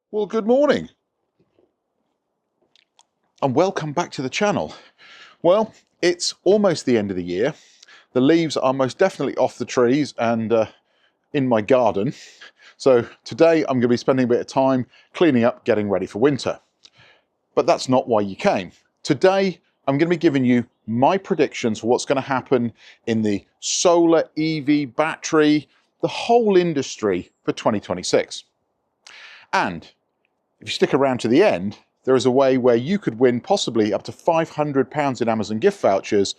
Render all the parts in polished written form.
Well, good morning and welcome back to the channel. Well, it's almost the end of the year. The leaves are most definitely off the trees and in my garden. So today I'm going to be spending a bit of time cleaning up, getting ready for winter. But that's not why you came. Today I'm going to be giving you my predictions for what's going to happen in the solar, EV, battery, the whole industry for 2026. And if you stick around to the end, there is a way where you could win possibly up to £500 in Amazon gift vouchers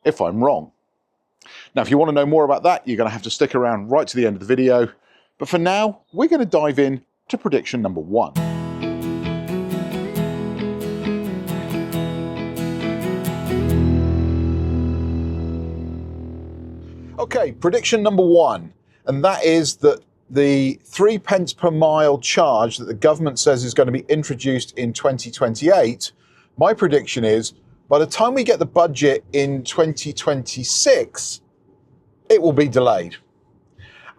if I'm wrong. Now, if you want to know more about that, you're going to have to stick around right to the end of the video. But for now, we're going to dive in to prediction number one. Okay, prediction number one, and that is that the 3 pence per mile charge that the government says is going to be introduced in 2028, my prediction is by the time we get the budget in 2026, it will be delayed.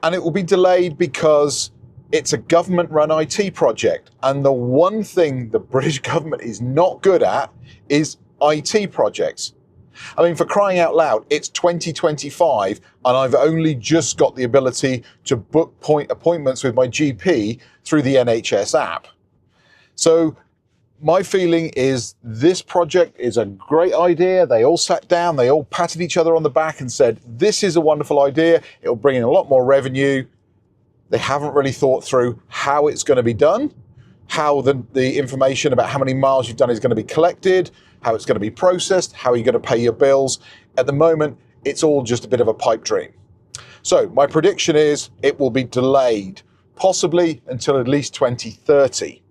And it will be delayed because it's a government-run IT project. And the one thing the British government is not good at is IT projects. I mean, for crying out loud, it's 2025 and I've only just got the ability to book appointments with my GP through the NHS app. So my feeling is this project is a great idea. They all sat down, they all patted each other on the back and said, this is a wonderful idea. It'll bring in a lot more revenue. They haven't really thought through how it's going to be done, how the information about how many miles you've done is going to be collected, how it's going to be processed, how you're going to pay your bills. At the moment, it's all just a bit of a pipe dream. So my prediction is it will be delayed, possibly until at least 2030.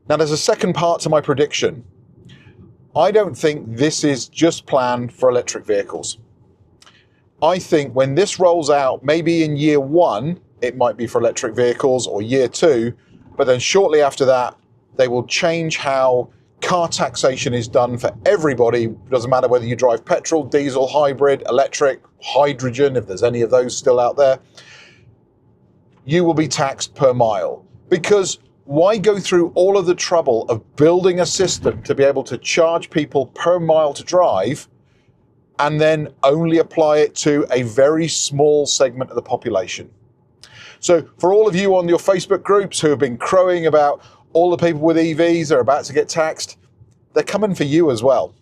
Now, there's a second part to my prediction. I don't think this is just planned for electric vehicles. I think when this rolls out, maybe in year one, it might be for electric vehicles or year two, but then shortly after that, they will change how car taxation is done for everybody. It doesn't matter whether you drive petrol, diesel, hybrid, electric, hydrogen, if there's any of those still out there. You will be taxed per mile. Because why go through all of the trouble of building a system to be able to charge people per mile to drive and then only apply it to a very small segment of the population? So for all of you on your Facebook groups who have been crowing about all the people with EVs are about to get taxed, they're coming for you as well.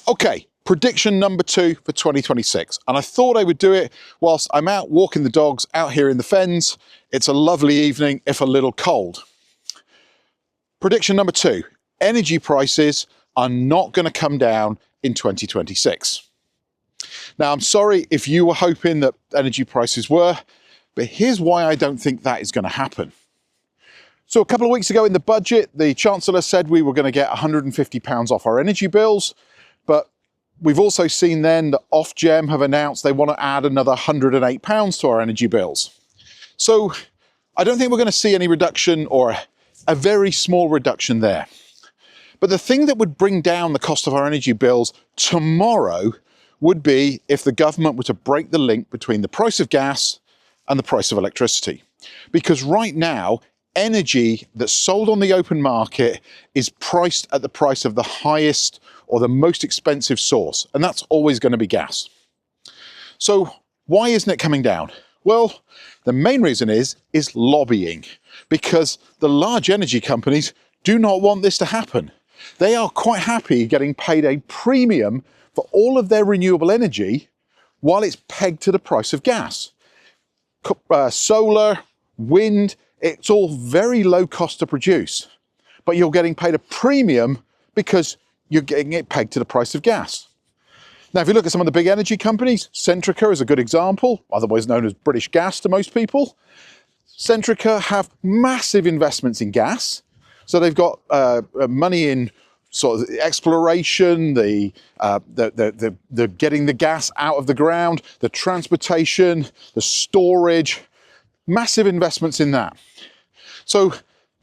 Okay, prediction number two for 2026. And I thought I would do it whilst I'm out walking the dogs out here in the fens. It's a lovely evening, if a little cold. Prediction number two, energy prices are not going to come down in 2026. Now, I'm sorry if you were hoping that energy prices were, but here's why I don't think that is going to happen. So a couple of weeks ago in the budget, the Chancellor said we were going to get £150 off our energy bills, but we've also seen then that Ofgem have announced they want to add another £108 to our energy bills. So I don't think we're going to see any reduction or a very small reduction there. But the thing that would bring down the cost of our energy bills tomorrow would be if the government were to break the link between the price of gas and the price of electricity. Because right now, energy that's sold on the open market is priced at the price of the highest or the most expensive source, and that's always going to be gas. So why isn't it coming down? Well, the main reason is lobbying, because the large energy companies do not want this to happen. They are quite happy getting paid a premium for all of their renewable energy while it's pegged to the price of gas. Solar, wind, it's all very low cost to produce, but you're getting paid a premium because you're getting it pegged to the price of gas. Now, if you look at some of the big energy companies, Centrica is a good example, otherwise known as British Gas to most people. Centrica have massive investments in gas. So they've got money in sort of exploration, the getting the gas out of the ground, the transportation, the storage, massive investments in that. So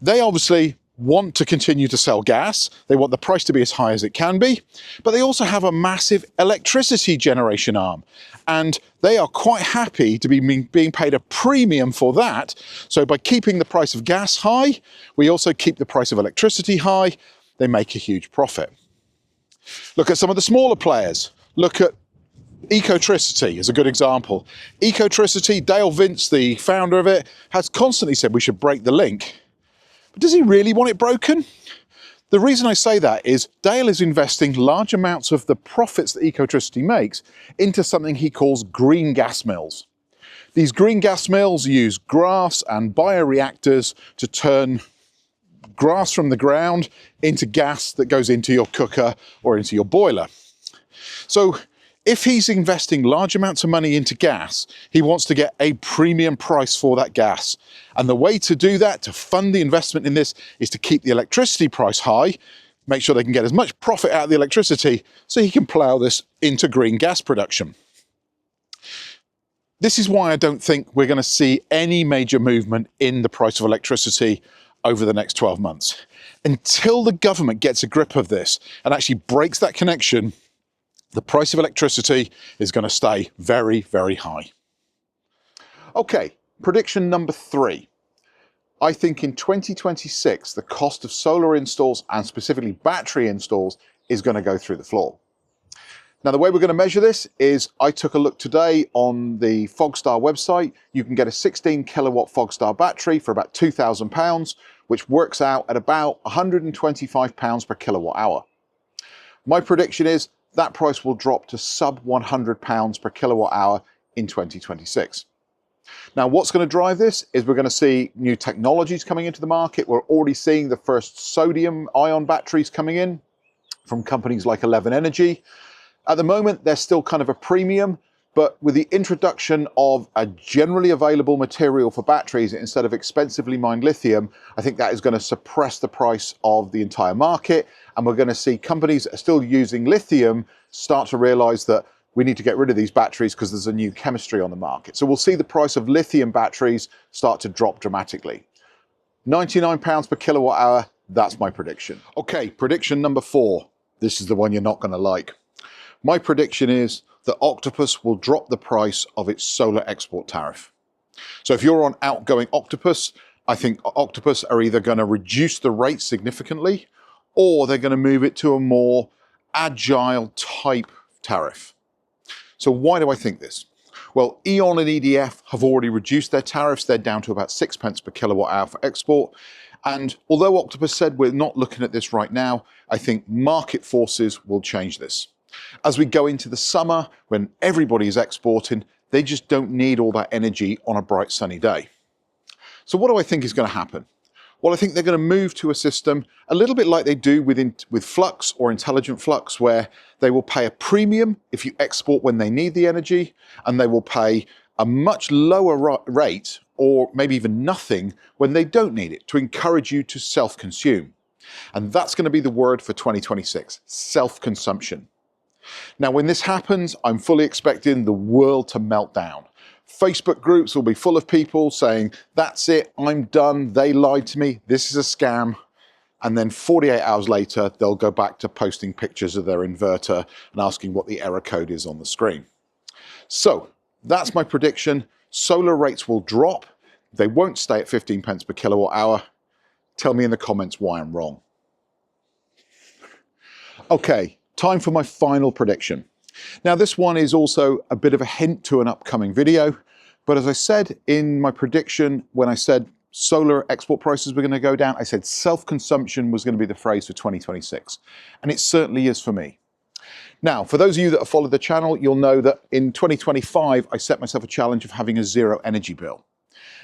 they obviously want to continue to sell gas. They want the price to be as high as it can be, but they also have a massive electricity generation arm. And they are quite happy to be being paid a premium for that. So by keeping the price of gas high, we also keep the price of electricity high. They make a huge profit. Look at some of the smaller players. Look at Ecotricity is a good example. Ecotricity, Dale Vince, the founder of it, has constantly said we should break the link. But does he really want it broken? The reason I say that is Dale is investing large amounts of the profits that Ecotricity makes into something he calls green gas mills. These green gas mills use grass and bioreactors to turn grass from the ground into gas that goes into your cooker or into your boiler. So if he's investing large amounts of money into gas, he wants to get a premium price for that gas. And the way to do that, to fund the investment in this, is to keep the electricity price high, make sure they can get as much profit out of the electricity so he can plough this into green gas production. This is why I don't think we're going to see any major movement in the price of electricity over the next 12 months. Until the government gets a grip of this and actually breaks that connection, the price of electricity is going to stay very, very high. Okay, prediction number 3. I think in 2026, the cost of solar installs and specifically battery installs is going to go through the floor. Now, the way we're going to measure this is I took a look today on the Flux-style website. You can get a 16 kilowatt Flux-style battery for about £2,000, which works out at about £125 per kilowatt hour. My prediction is that price will drop to sub £100 per kilowatt hour in 2026. Now, what's going to drive this is we're going to see new technologies coming into the market. We're already seeing the first sodium-ion batteries coming in from companies like 11 Energy. At the moment, they're still kind of a premium, but with the introduction of a generally available material for batteries instead of expensively mined lithium, I think that is going to suppress the price of the entire market. And we're going to see companies that are still using lithium start to realize that we need to get rid of these batteries because there's a new chemistry on the market. So we'll see the price of lithium batteries start to drop dramatically. £99 per kilowatt hour, that's my prediction. Okay, prediction number 4. This is the one you're not going to like. My prediction is that Octopus will drop the price of its solar export tariff. So if you're on outgoing Octopus, I think Octopus are either going to reduce the rate significantly or they're going to move it to a more agile type tariff. So why do I think this? Well, E.ON and EDF have already reduced their tariffs. They're down to about 6 pence per kilowatt hour for export. And although Octopus said we're not looking at this right now, I think market forces will change this. As we go into the summer, when everybody is exporting, they just don't need all that energy on a bright sunny day. So what do I think is going to happen? Well, I think they're going to move to a system a little bit like they do with Flux or Intelligent Flux, where they will pay a premium if you export when they need the energy, and they will pay a much lower rate, or maybe even nothing, when they don't need it, to encourage you to self-consume. And that's going to be the word for 2026, self-consumption. Now, when this happens, I'm fully expecting the world to melt down. Facebook groups will be full of people saying, that's it, I'm done, they lied to me, this is a scam. And then 48 hours later, they'll go back to posting pictures of their inverter and asking what the error code is on the screen. So that's my prediction. Solar rates will drop. They won't stay at 15 pence per kilowatt hour. Tell me in the comments why I'm wrong. Okay. Time for my final prediction. Now, this one is also a bit of a hint to an upcoming video, but as I said in my prediction, when I said solar export prices were going to go down, I said self-consumption was going to be the phrase for 2026, and it certainly is for me. Now, for those of you that have followed the channel, you'll know that in 2025, I set myself a challenge of having a zero energy bill.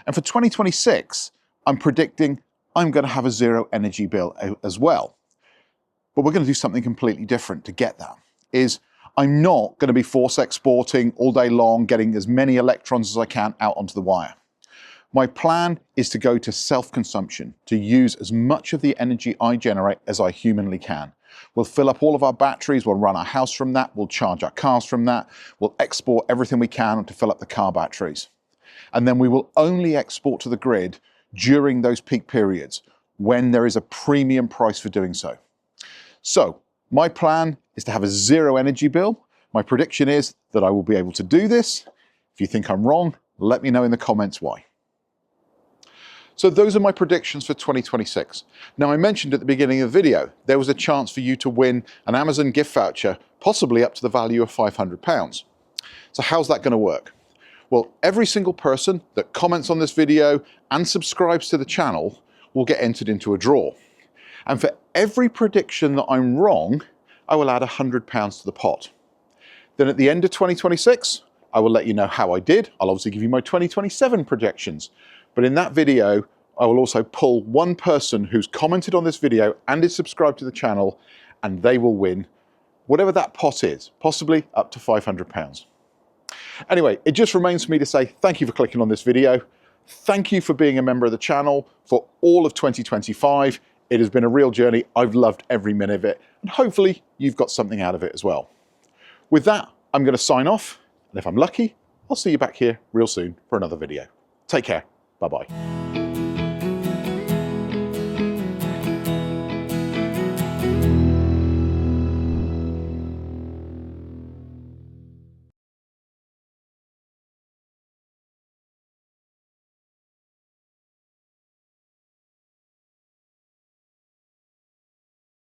And for 2026, I'm predicting I'm going to have a zero energy bill as well. But we're going to do something completely different to get that. I'm not going to be force exporting all day long, getting as many electrons as I can out onto the wire. My plan is to go to self-consumption, to use as much of the energy I generate as I humanly can. We'll fill up all of our batteries, we'll run our house from that, we'll charge our cars from that, we'll export everything we can to fill up the car batteries. And then we will only export to the grid during those peak periods, when there is a premium price for doing so. So my plan is to have a zero energy bill. My prediction is that I will be able to do this. If you think I'm wrong, let me know in the comments why. So those are my predictions for 2026. Now, I mentioned at the beginning of the video, there was a chance for you to win an Amazon gift voucher, possibly up to the value of £500. So how's that going to work? Well, every single person that comments on this video and subscribes to the channel will get entered into a draw. And for every prediction that I'm wrong, I will add £100 to the pot. Then at the end of 2026, I will let you know how I did. I'll obviously give you my 2027 projections. But in that video, I will also pull one person who's commented on this video and is subscribed to the channel, and they will win whatever that pot is, possibly up to £500. Anyway, it just remains for me to say thank you for clicking on this video. Thank you for being a member of the channel for all of 2025. It has been a real journey. I've loved every minute of it, and hopefully you've got something out of it as well. With that, I'm going to sign off, and if I'm lucky, I'll see you back here real soon for another video. Take care. Bye-bye.